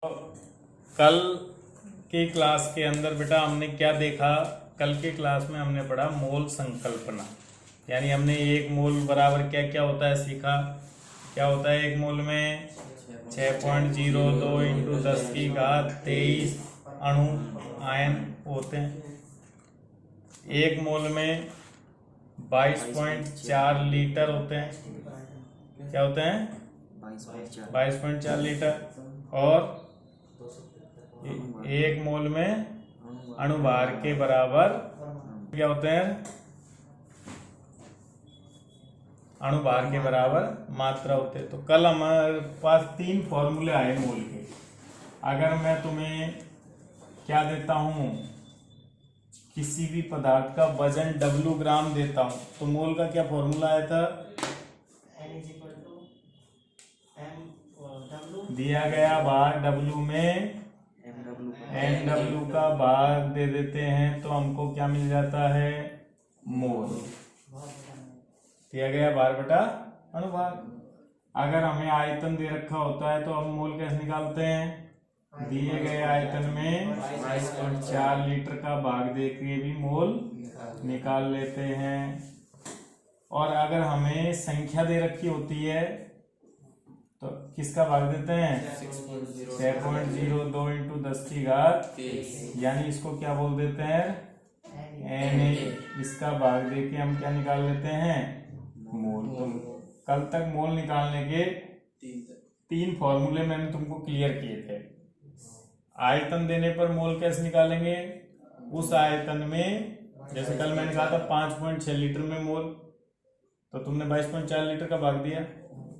कल की क्लास के अंदर बेटा हमने क्या देखा? कल की क्लास में हमने पढ़ा मोल संकल्पना, यानी हमने एक मोल बराबर क्या क्या होता है सीखा। क्या होता है एक मोल में? 6.02 इंटू 10 की घात 23 अणु आयन होते हैं। एक मोल में 22.4 लीटर होते हैं। क्या होते हैं? 22.4 लीटर। और एक मोल में अणुभार के बराबर क्या होते हैं? अणुभार के बराबर मात्रा होते हैं। तो कल हमारे पास 3 फॉर्मूले आए मोल के। अगर मैं तुम्हें क्या देता हूं, किसी भी पदार्थ का वजन W ग्राम देता हूं, तो मोल का क्या फॉर्मूला आया था? दिया गया भाग W में NW का भाग दे देते हैं तो हमको क्या मिल जाता है? मोल। दिया गया भार बटा अणुभार। अगर हमें आयतन दे रखा होता है तो हम मोल कैसे निकालते हैं? दिए गए आयतन में 22.4 लीटर का भाग दे के भी मोल निकाल लेते हैं। और अगर हमें संख्या दे रखी होती है तो किसका भाग देते हैं? 6.02 इंटू 10 की घात, यानी इसको क्या बोल देते हैं? Na। इसका भाग दे के हम क्या निकाल लेते हैं? मोल। तो कल तक मोल निकालने के 3 फॉर्मूले मैंने तुमको क्लियर किए थे। आयतन देने पर मोल कैसे निकालेंगे? उस आयतन में, जैसे कल मैंने कहा था 5.6 लीटर में मोल, तो तुमने 22.4 लीटर का भाग दिया।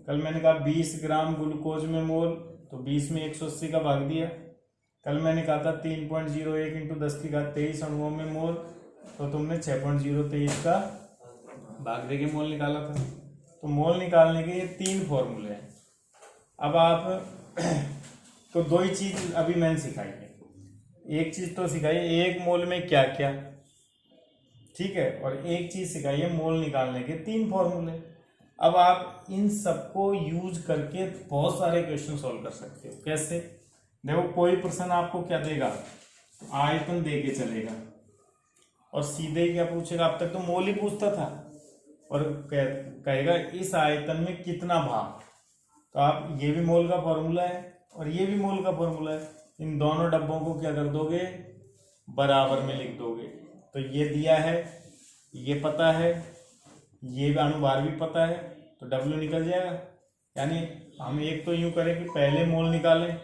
कल मैंने कहा 20 ग्राम ग्लूकोज में मोल, तो 20 में 180 का भाग दिया। कल मैंने कहा था 3.01 इंटू 10 की घात 23 अणुओं में मोल, तो तुमने 6.023 का भाग दे के मोल निकाला था। तो मोल निकालने के ये 3 फॉर्मूले हैं। अब आप तो 2 ही चीज अभी मैंने सिखाई है। एक चीज तो सिखाई है एक मोल में क्या क्या, ठीक है, और एक चीज सिखाई है मोल निकालने के 3 फॉर्मूले। अब आप इन सबको यूज करके बहुत सारे क्वेश्चन सॉल्व कर सकते हो। कैसे? देखो, कोई प्रश्न आपको क्या देगा? आयतन दे के चलेगा और सीधे क्या पूछेगा? अब तक तो मोल ही पूछता था, और कहेगा इस आयतन में कितना भाग। तो आप ये भी मोल का फॉर्मूला है और ये भी मोल का फॉर्मूला है, इन दोनों डब्बों को क्या कर दोगे? बराबर में लिख दोगे। तो ये दिया है, ये पता है, ये अणुभार भी पता है, तो W निकल जाएगा। यानी हम एक तो यूं करें कि पहले मोल निकालें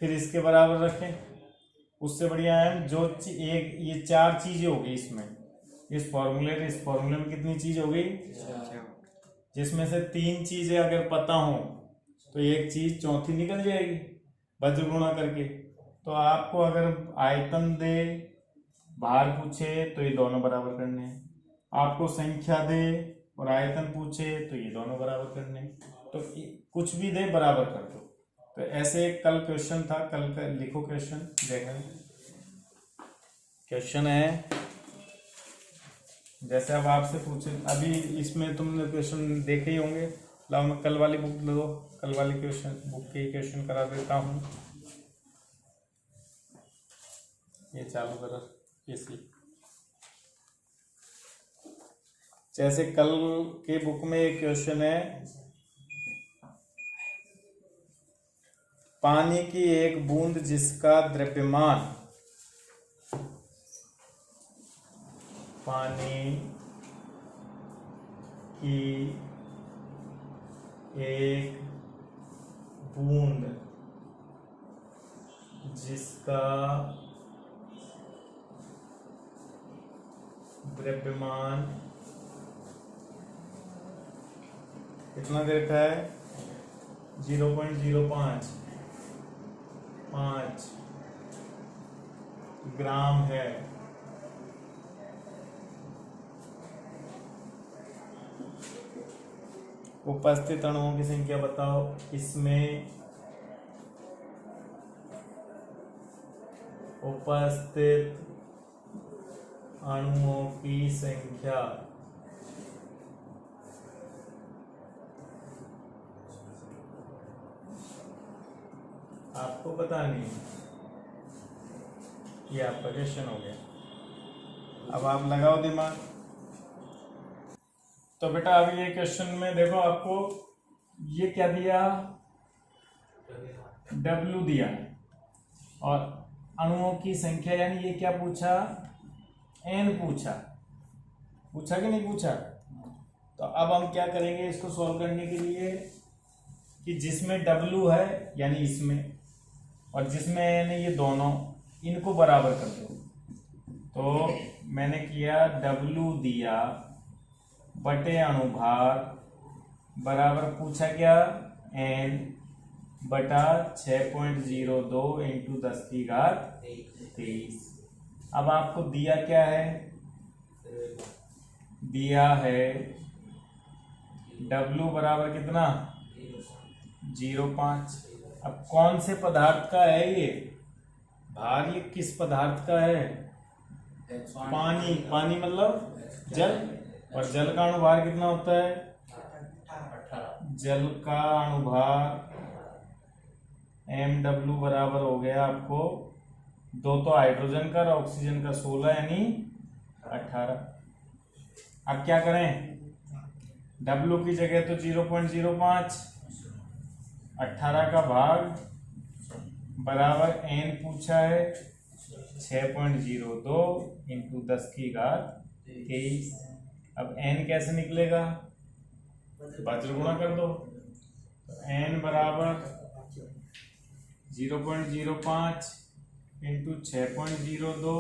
फिर इसके बराबर रखें। उससे बढ़िया है जो एक ये 4 चीजें हो गई इसमें, इस फॉर्मूले में कितनी चीज हो गई? जिसमें से 3 चीजें अगर पता हो तो एक चीज चौथी निकल जाएगी वज्र गुणा करके। तो आपको अगर आयतन दे, भार पूछे तो ये दोनों बराबर करने हैं, आपको संख्या दे और आयतन पूछे तो ये दोनों बराबर करने हैं। तो कुछ भी दे बराबर कर दो। तो ऐसे एक कल क्वेश्चन था, कल का लिखो क्वेश्चन। देखा क्वेश्चन है, जैसे अब आपसे पूछे, अभी इसमें तुमने क्वेश्चन देखे ही होंगे। लाओ मैं कल वाली बुक लो, कल वाली क्वेश्चन बुक के क्वेश्चन करा देता हूँ। ये चालू करो इसी। जैसे कल के बुक में एक क्वेश्चन है, पानी की एक बूंद जिसका द्रव्यमान, पानी की एक बूंद जिसका द्रव्यमान कितना दे रखा है? 0.05 ग्राम है। उपस्थित अणुओं की संख्या बताओ। इसमें उपस्थित अणुओं की संख्या आपको पता नहीं। ये आपका क्वेश्चन हो गया। अब आप लगाओ दिमाग। तो बेटा अभी ये क्वेश्चन में देखो, आपको ये क्या दिया, W दिया, और अणुओं की संख्या यानी ये क्या पूछा, N पूछा कि नहीं पूछा। तो अब हम क्या करेंगे इसको सॉल्व करने के लिए, कि जिसमें W है यानी इसमें, और जिसमें N है, ये दोनों इनको बराबर कर दो। तो मैंने किया, W दिया बटे अणुभार बराबर पूछा क्या, N बटा 6.02 इंटू 10⁻23। अब आपको दिया क्या है, दिया है W बराबर कितना, 0.5। अब कौन से पदार्थ का है ये भार, ये किस पदार्थ का है, पानी। पानी मतलब जल, और जल का अणुभार कितना होता है, जल का अणुभार MW बराबर हो गया आपको 2 तो हाइड्रोजन का और ऑक्सीजन का 16 यानी 18। अब क्या करें, W की जगह तो 0.05, 18 का भाग बराबर N पूछा है 6.02 इंटू 10⁻23। अब N कैसे निकलेगा, वज्र गुणा कर दो। तो N बराबर 0.05 इंटू 6.02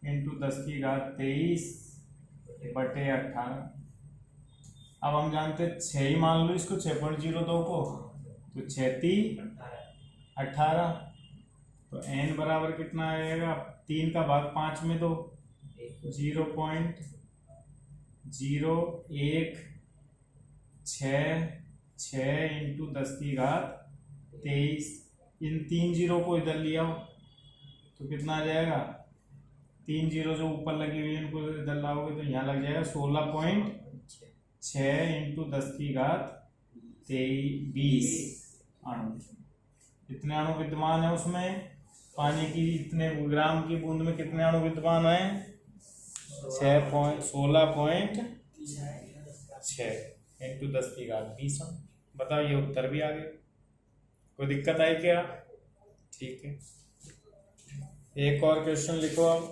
इंटू 10⁻23 बटे 18। अब हम जानते हैं 6 ही मान लो इसको, 6.02 को, तो 6×3 18। तो N बराबर कितना आएगा, 3 का भाग 5 में दो, 0.0166 इंटू 10⁻23। इन 3 जीरो को इधर लिया हो तो कितना आ जाएगा, 3 जीरो जो ऊपर लगी हुई है इनको इधर लाओगे तो यहाँ लग जाएगा 16.6 इंटू 10⁻23 अणु। कितने अणु विद्यमान है उसमें, पानी की इतने ग्राम की बूंद में कितने अणु विद्यमान है, 16.6 इंटू 10⁻20 अणु। बताओ, ये उत्तर भी आ गया। कोई दिक्कत आई क्या, ठीक है। एक और क्वेश्चन लिखो अब।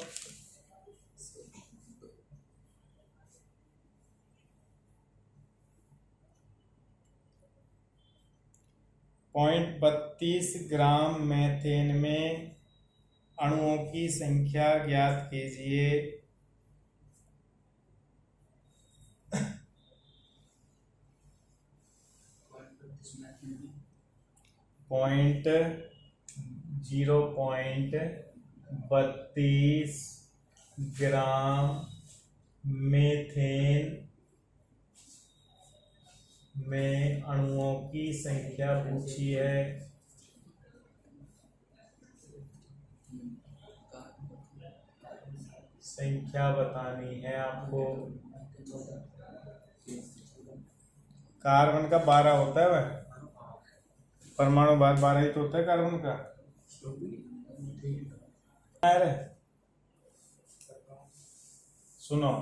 पॉइंट 32 ग्राम मेथेन में अणुओं की संख्या ज्ञात कीजिए। पॉइंट 0.32 ग्राम मेथेन में अणुओं की संख्या पूछी है। संख्या बतानी है आपको। कार्बन का 12 होता है, वह परमाणु भार 12 ही तो होता है कार्बन का। सुनो,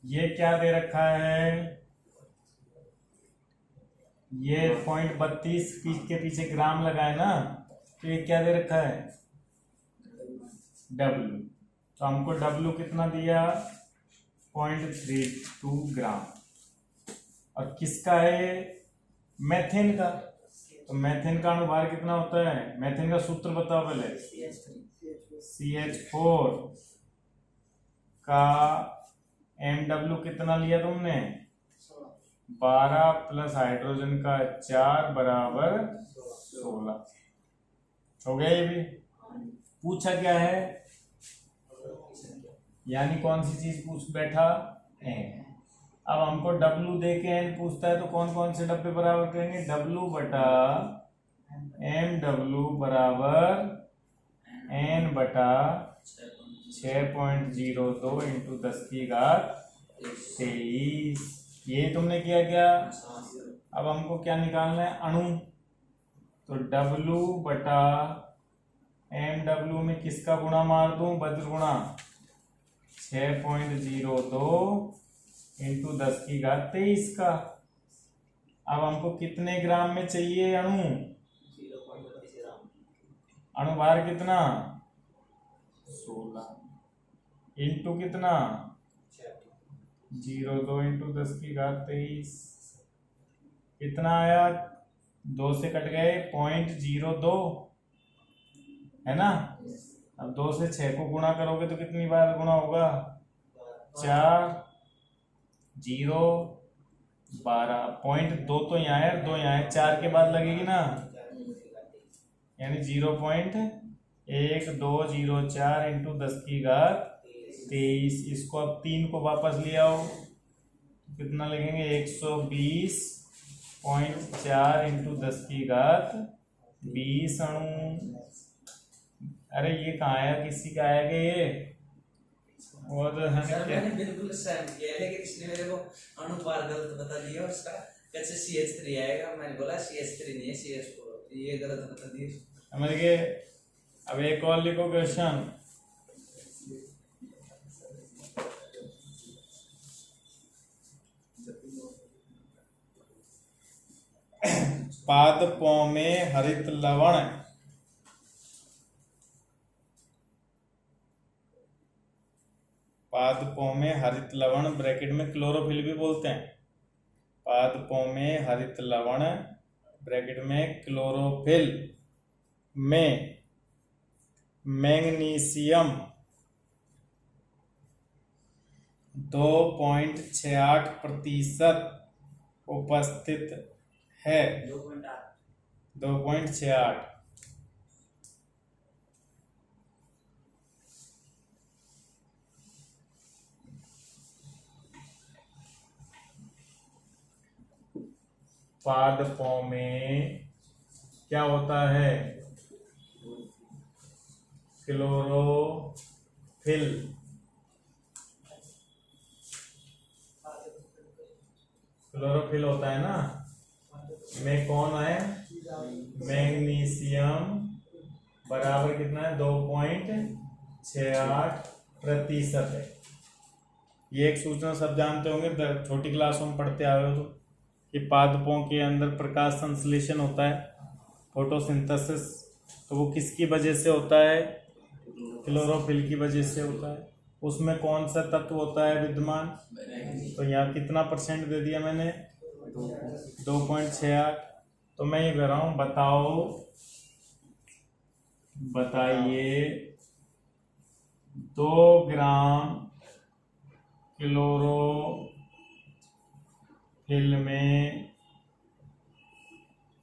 ये क्या दे रखा है, ये 0.32 के पीछे ग्राम लगाए ना, तो ये क्या दे रखा है, W। तो हमको W कितना दिया, 0.32 ग्राम। और किसका है, मेथेन का। तो मेथेन का अणुभार कितना होता है, मेथेन का सूत्र बताओ पहले। CH4 का MW कितना लिया तुमने, 12 प्लस हाइड्रोजन का 4 बराबर 16। हो गया ये भी। पूछा क्या है, यानी कौन सी चीज पूछ बैठा, N। अब हमको W दे के N पूछता है, तो कौन कौन से डब्बे बराबर करेंगे, W बटा MW बराबर N बटा 6.02 इंटू 10⁻23। ये तुमने किया क्या। अब हमको क्या निकालना है, अणु। तो W बटा MW में किसका गुणा मार दूं, वज्र गुणा 6.02 इंटू 10⁻23 का। अब हमको कितने ग्राम में चाहिए अणु, अणुभार कितना 16 इंटू कितना 0.2 इंटू 10⁻23 कितना आया, 2 से कट गए 0.02 है ना। अब 2 से 6 को गुणा करोगे तो कितनी बार गुणा होगा, 4 0 12 0.2 तो यहाँ है, 2 यहाँ है, 4 के बाद लगेगी ना, यानी 0.1204 इंटू 10⁻23। इसको अब 3 को वापस ले आओ, कितना लगेंगे 120.4 इंटू 10⁻20 अणु। अरे ये कहाँ आया, किसी का आएगा ये, और मैंने बिल्कुल सेम किया, लेकिन इसने मेरे को अनुपात गलत बता दिया उसका, कैसे CH3 आएगा, मैंने बोला CH3 नहीं है CH4, ये गलत बता दिया समझ गए। अब एक और लिखो क्वेश्चन, पादपों में हरित लवण ब्रैकेट में क्लोरोफिल भी बोलते हैं, पादपों में हरित लवण ब्रैकेट में क्लोरोफिल में मैग्नीशियम 2.68% उपस्थित है, 2.68। पादपों में क्या होता है, क्लोरोफिल होता है ना, में कौन है, मैग्नीशियम बराबर कितना है 2.68% है। ये एक सूचना सब जानते होंगे, छोटी क्लासों में पढ़ते आए हो तो, कि पादपों के अंदर प्रकाश संश्लेषण होता है, फोटोसिंथेसिस, तो वो किसकी वजह से होता है, क्लोरोफिल की वजह से होता है। उसमें कौन सा तत्व होता है विद्यमान, तो यहाँ कितना % दे दिया मैंने 2.68। तो मैं ये कह रहा हूँ, बताइए 2 ग्राम क्लोरोफिल में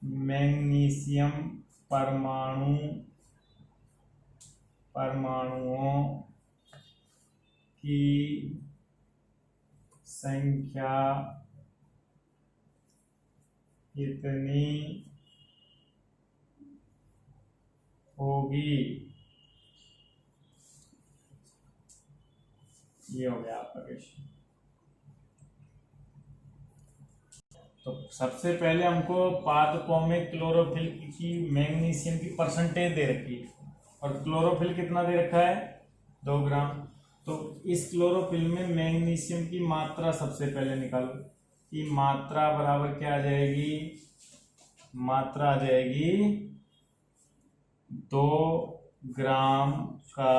मैग्नीशियम परमाणुओं की संख्या कितनी होगी। ये हो गया आपका क्वेश्चन। तो सबसे पहले हमको पादपों में क्लोरोफिल की मैग्नीशियम की परसेंटेज दे रखी है, और क्लोरोफिल कितना दे रखा है 2 ग्राम। तो इस क्लोरोफिल में मैग्नीशियम की मात्रा सबसे पहले निकालो, कि मात्रा बराबर क्या आ जाएगी, मात्रा आ जाएगी 2 ग्राम का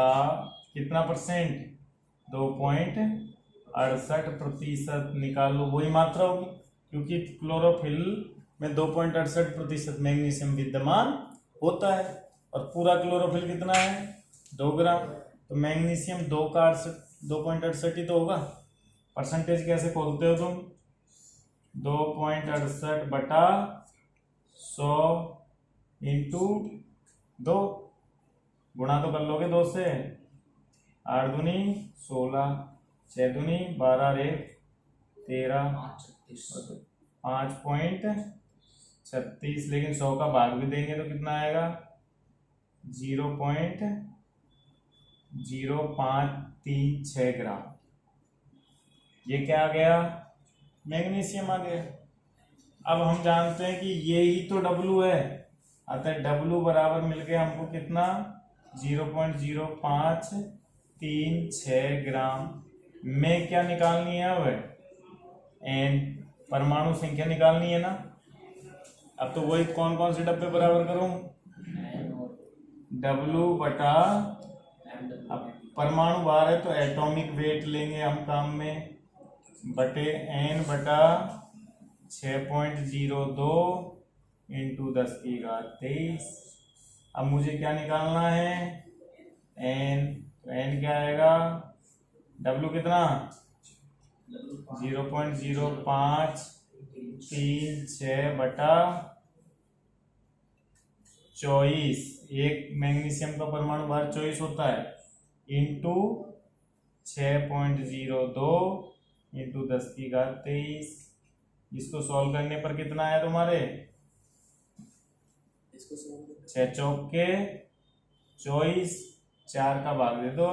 कितना %, 2.68% निकालो, वही मात्रा होगी, क्योंकि क्लोरोफिल में 2.68% मैग्नीशियम विद्यमान होता है, और पूरा क्लोरोफिल कितना है 2 ग्राम। तो मैग्नीशियम 2 का 2.68 ही तो होगा। परसेंटेज कैसे खोलते हो तुम, 2.68 बटा 100 इंटू 2, गुणा तो कर लोगे 2 से, 8 दूनी 16, 6 दूनी 12 रे 13, 5.36, लेकिन 100 का भाग भी देंगे तो कितना आएगा 0.0536 ग्राम। ये क्या आ गया, मैग्नीशियम आ गया। अब हम जानते हैं कि ये ही तो W है, अतः W बराबर मिल गया हमको कितना 0.0536 ग्राम। में क्या निकालनी है अब n परमाणु संख्या निकालनी है ना। अब तो वही कौन कौन से डब्बे बराबर करूं W बटा अब परमाणु बाहर है तो एटॉमिक वेट लेंगे हम काम में बटे n बटा 6.02 इंटू 10⁻23। अब मुझे क्या निकालना है n, तो n क्या आएगा W कितना 0.0536 बटा 24। एक मैग्नीशियम का परमाणु भार 24 होता है इंटू 6.02 इंटू 10⁻23। इसको सॉल्व करने पर कितना आया तुम्हारे 6 चौक के 24, 4 का भाग दे दो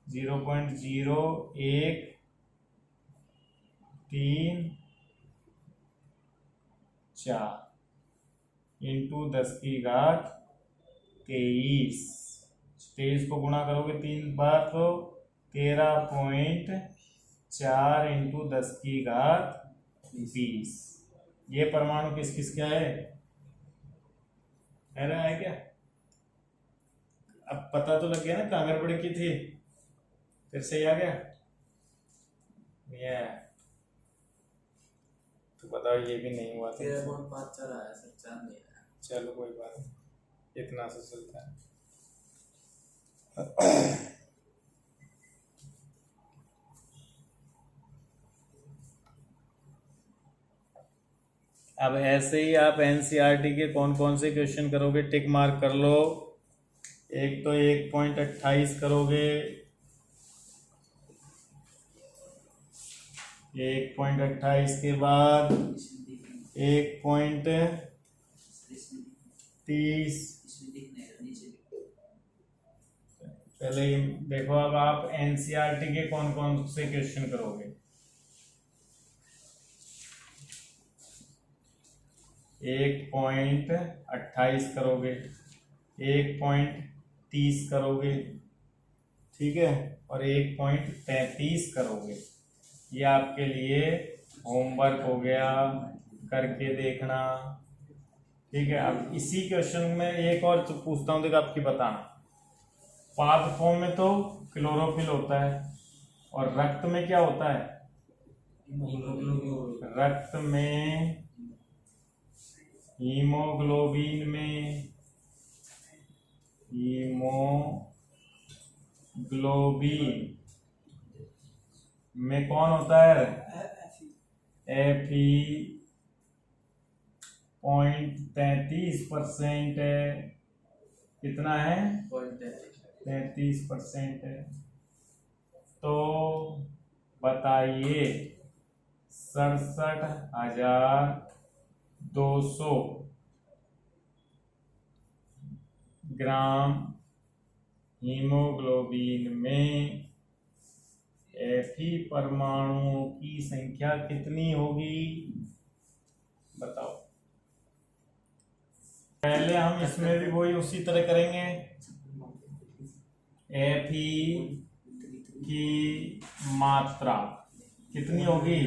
0.0134 इंटू 10⁻23। 23 को गुणा करोगे 3 बार तो 13.4 इंटू 10⁻20। ये परमाणु किस किस क्या है रहा है क्या। अब पता तो लग गया ना कहाँ गड़बड़ की थी, फिर सही आ गया ये। तो बताओ ये भी नहीं हुआ था। चलो कोई बात नहीं, इतना से चलता है। अब ऐसे ही आप एनसीईआरटी के कौन कौन से क्वेश्चन करोगे टिक मार्क कर लो। एक तो 1.28 करोगे, 1.28 के बाद 1.30। पहले देखो अब आप एनसीईआरटी के कौन कौन से क्वेश्चन करोगे। 1.28 करोगे, 1.30 करोगे, ठीक है, और 1.33 करोगे। ये आपके लिए होमवर्क हो गया, करके देखना, ठीक है। अब इसी क्वेश्चन में एक और तो पूछता हूँ, देखो आपकी बताना। पाद फॉर्म में तो क्लोरोफिल होता है और रक्त में क्या होता है, रक्त में हीमोग्लोबिन में कौन होता है Fe.33% है। कितना है 33% है। तो बताइए 67,200 ग्राम हीमोग्लोबिन में Fe परमाणुओं की संख्या कितनी होगी, बताओ। पहले हम इसमें भी वही उसी तरह करेंगे। Fe की मात्रा कितनी होगी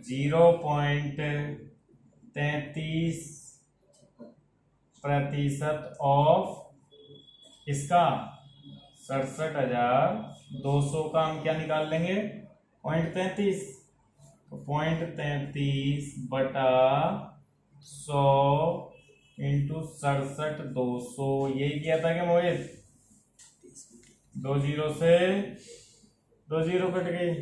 0.33% ऑफ इसका 67,200 का हम क्या निकाल लेंगे 0.33। तो 0.33 बटा 100 इंटू 67,200। यही किया था क्या मोहित, 2 जीरो से 2 जीरो कट गई,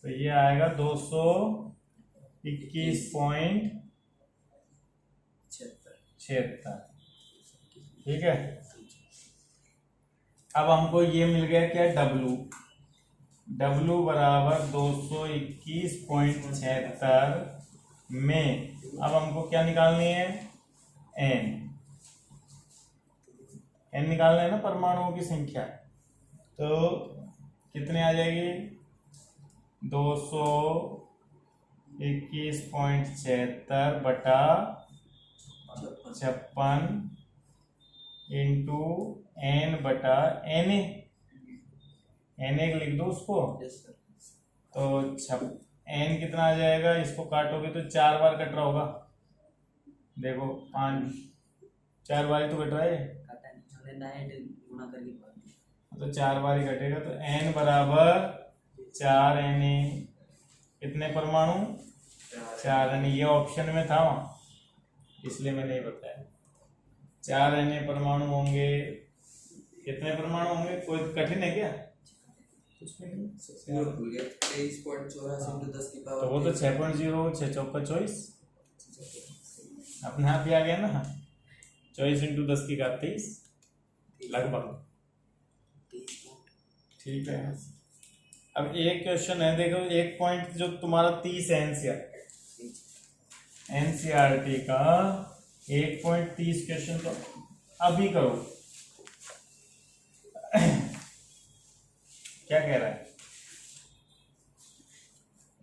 तो ये आएगा 221.76। ठीक है। अब हमको ये मिल गया क्या W बराबर 221.76 में अब हमको क्या निकालनी है n निकालना है ना, परमाणुओं की संख्या। तो कितने आ जाएगी 221.76 बटा 56 इंटू n बटा na, na लिख दो उसको। Yes sir. तो n कितना आ जाएगा, इसको काटोगे तो 4 बार कट रहा होगा। देखो 5 4 बार ही तो कट रहा है, तो 4 बार ही कटेगा। तो n बराबर 4 na, कितने परमाणु, 4 na। ये ऑप्शन में था वहाँ, इसलिए मैंने नहीं बताया। 4 na परमाणु होंगे। कितने परमाणु होंगे, कोई कठिन है क्या? कुछ भी नहीं। 23.84 into 10 की तो पावर वो तो 6.0, 6 चौका 24 अपने आप ही आ गया ना। 24 इंटू 10 की घात 23 लगभग। ठीक है। अब एक क्वेश्चन है, देखो एक पॉइंट जो तुम्हारा 30 है एनसीईआरटी का 1.30 क्वेश्चन, तो अभी करो। क्या कह रहा है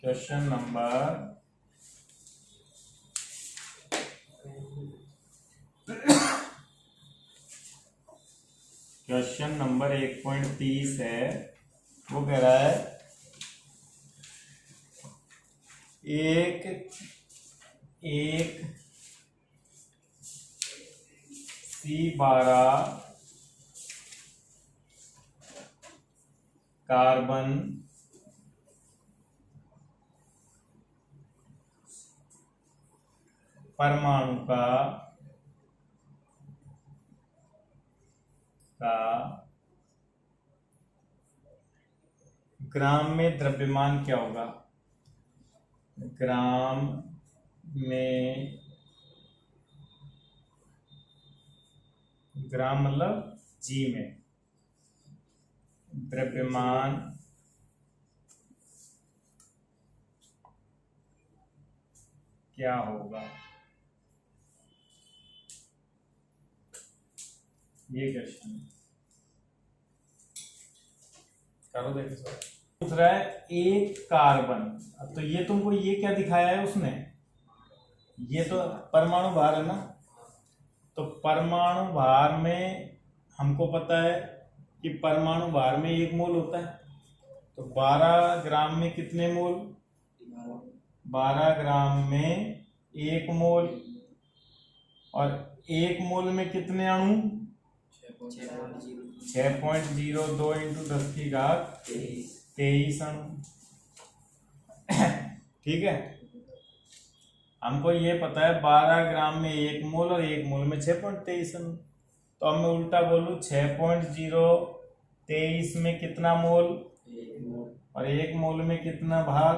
क्वेश्चन नंबर क्वेश्चन नंबर 1.30 है। वो कह रहा है एक C12 कार्बन परमाणु का ग्राम में द्रव्यमान क्या होगा। ग्राम में, ग्राम मतलब जी में, द्रव्यमान क्या होगा। ये क्वेश्चन करो। देखो सर, पूछ रहा है एक कार्बन। अब तो ये तुमको ये क्या दिखाया है उसने, ये तो परमाणु भार है ना। तो परमाणु भार में हमको पता है कि परमाणु भार में 1 मोल होता है। तो 12 ग्राम में कितने मोल, 12 ग्राम में 1 मोल। और 1 मोल में कितने अणु, 6.02 इंटू 10 की घात 23 अणु। ठीक है, हमको ये पता है 12 ग्राम में 1 मोल और 1 मोल में 6.23 अणु। तो अब मैं उल्टा बोलूं, 6.023 में कितना मोल और 1 मोल में कितना भार।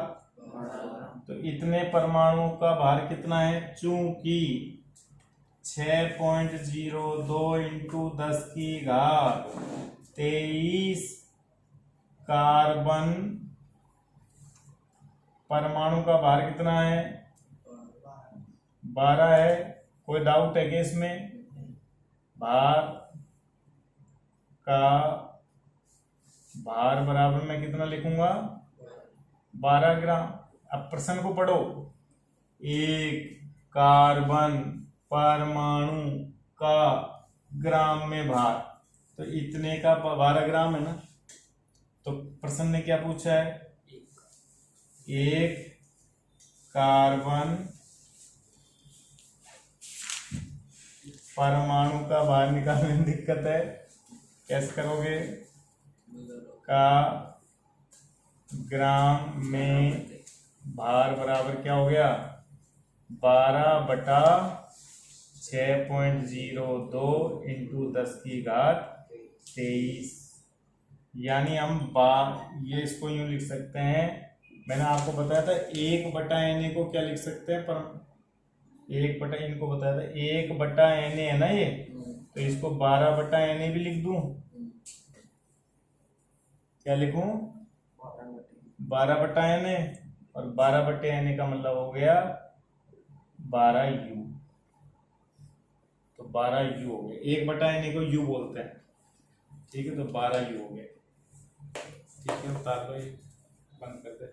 तो इतने परमाणु का भार कितना है, चूंकि 6.02 इंटू 10 की घात 23 कार्बन परमाणु का भार कितना है, 12 है। कोई डाउट है कि इसमें, भार का भार बराबर मैं कितना लिखूंगा, 12 ग्राम। अब प्रश्न को पढ़ो, एक कार्बन परमाणु का ग्राम में भार, तो इतने का 12 ग्राम है ना। तो प्रश्न ने क्या पूछा है, एक कार्बन परमाणु का भार निकालने में दिक्कत है, कैसे करोगे, का ग्राम में भार बराबर क्या हो गया, 12/6.02 इंटू 10 की घात 23। यानी हम ये इसको यूं लिख सकते हैं, मैंने आपको बताया था 1/Na को क्या लिख सकते हैं, पर 1/, इनको बताया था 1/Na है ना ये, तो इसको 12/Na भी लिख दूं। क्या लिखूं, 12/Na, और 12/Na का मतलब हो गया 12U। तो 12U हो गया, 1/Na को U बोलते हैं। ठीक है, तो 12U हो गया। ठीक है, उतार लो, बंद कर दे।